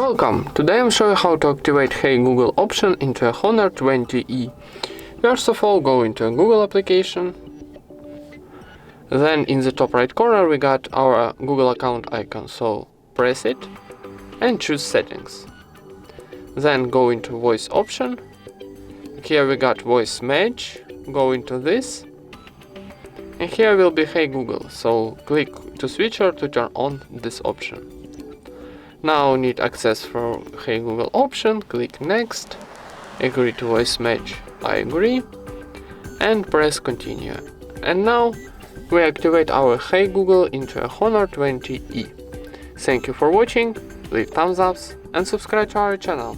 Welcome! Today I'm showing how to activate Hey Google option into a Honor 20E. First of all, go into a Google application. Then in the top right corner we got our Google account icon, so press it and choose settings. Then go into voice option. Here we got voice match, go into this. And here will be Hey Google, so click to switcher to turn on this option. Now need access for Hey Google option, click next, agree to voice match, I agree, and press continue. And now we activate our Hey Google into a Honor 20E. Thank you for watching, leave thumbs ups and subscribe to our channel.